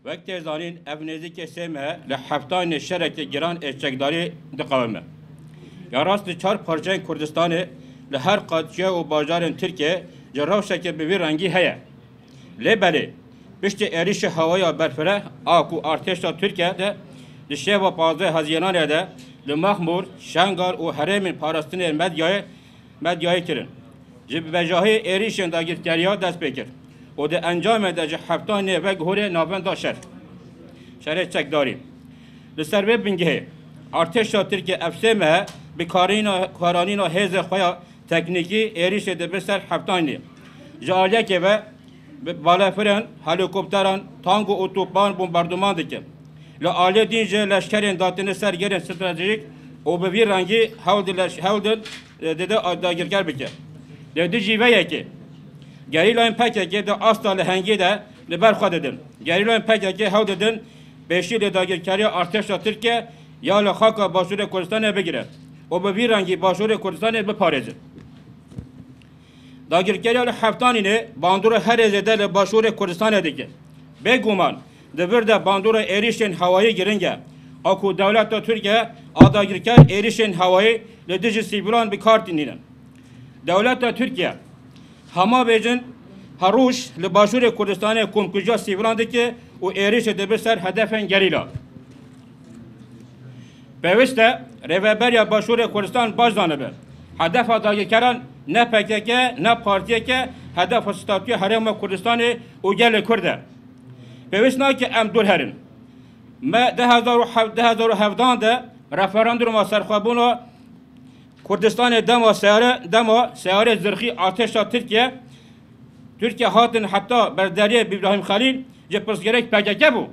وقت زانین افنیزی که سمه لحفتان شرک گران اشتغالی دقومه. یا راست چهار پارچه کردستان لهر قاطعه و بازار ترکیه جراوشه که به رنگی هیا. لبله پشت اریش هوای برفره آکو ارتش ترکیه ده لشه و 15 هزینان ده لمخمور شنگار و حرم پاراستن مدیای کرن. جب بجاهی اریشن داگیرکاریا دست بکر. و ده انجام ده هفتان و گهور ناوند شهر چکداری. لسر به بنگه ارتش ترکیه افسمه بکارانین و هز خویا تکنیکی اریش ده بسر هفتانی. جالیه که و بالافرن هلیکوپتران تانک و اتوبان بمباردمان دکن. لعالی دینجه لشکرین داتن سرگرین استراتژیک و به وی رنگی هولدن ده داگیرکار بکن. ده جیوه که گریلان پکه که ده آستال هنگی ده لبر خود دادن. گریلان پکه که هول دادن beşi de dagirkariya artuşa Türkiye ya la xaka başure Kurdistan'a bigire. O be bir rengi başure Kurdistan'a be pareze. Dagirkariya la haftanine bandura her ezede le başure Kurdistan'a dike. Beguman de birde bandura erişin havayı giringe. Aku devlet Türkiye adagirkar erişin havayı le dici sivilan bir kartinin. Devlet Türkiye hama bejin haruş le başure Kurdistan'a kumkuja sivilan dike و ایریش دبستر هدفن گریلا. پیوسته رهبری باشور کردستان بازدانه به. هدف داغی کردن نه PKK نه پارتیه که هدف استاتوی حرم کردستان و گل کرده. پیوست نه که ام دور هرن. ما 2017 ده رفراندوم سرخوابون کردستان دما سیاره زرخی آتش ترکیه هاتن حتی برداری ابراهیم خلیل جپرس gerek PKK bu.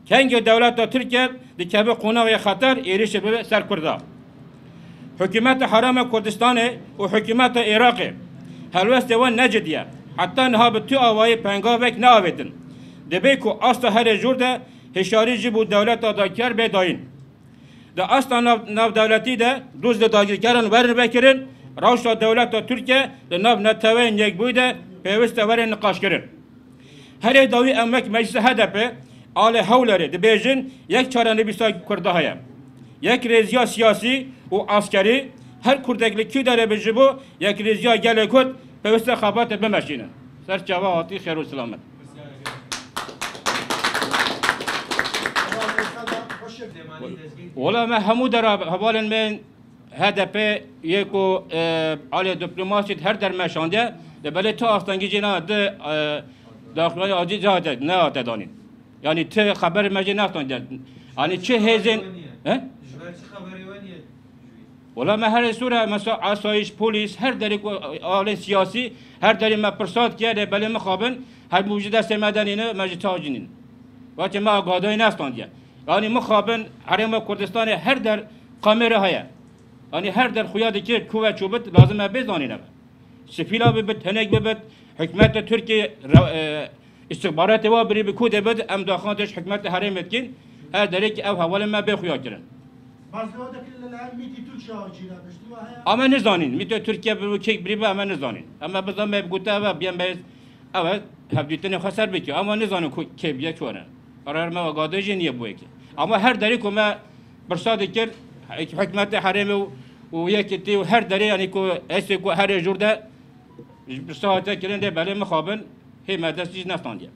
Kendi devlet Türkiye dikebe konu ve hatar erişe be serkurda. Hükümet Haram Kurdistan'ı ve hükümet Irak'ı helvest ve necdiye. Hatta nahabtü avayı pengavek ne avedin. Debe ku asla her jurda hişarici bu devlet adakar be dayın. Da asla nav devleti de duz da dagirkaran verin bekirin. Ravşa devlet Türkiye de nav neteven yekbuyda peviste verin nikaşkirin. Her davi emek meclisi hedefi ale havleri de bejin yek çareni bisa kurdahaya. Yek reziya siyasi ve askeri her kurdekli ki dere beji bu yek reziya gele kut peveste xabat bemeşinin. Ser çava hati xeyr ve selamet. Valla me hamu dera havalen men hedefi yeko ale diplomasi her dermeşande de böyle ta aftangi cina de داخلی آجی جاده نه آتدانین یعنی ته خبر مجی نفتند یعنی چه هزین ولی ما هر سوره مثلا آسایش پلیس هر دری آل سیاسی هر دری ما پرساد کرده بله مخابن هر موجود است مدنی نه مجی تاجینین وقتی ما آگاهی نستند یعنی مخابن حرم کردستان هر در کامره هیا یعنی هر در خویادی که کوه چوبت لازم بزنین سفیلا ببت هنگ ببت حکمت ترکیه استخبارات و بری بکود بد ام داخلش حکمت حریم etkin her derek ev havalı ma bexuya kirin. Ama ne zanin? Mito Türkiye bu kek biri ama ne zanin? Ama bizden me bguta ve bien bez evet habditene hasar bekiyor ama ne zanin ke biye çora. Karar ma gadajı niye bu ki? Ama her derek ma bersad kir hükmet harim و yekti her derek yani ko es ko her jurda bir saate kirinde böyle mi xabın hem adresi naftandiye.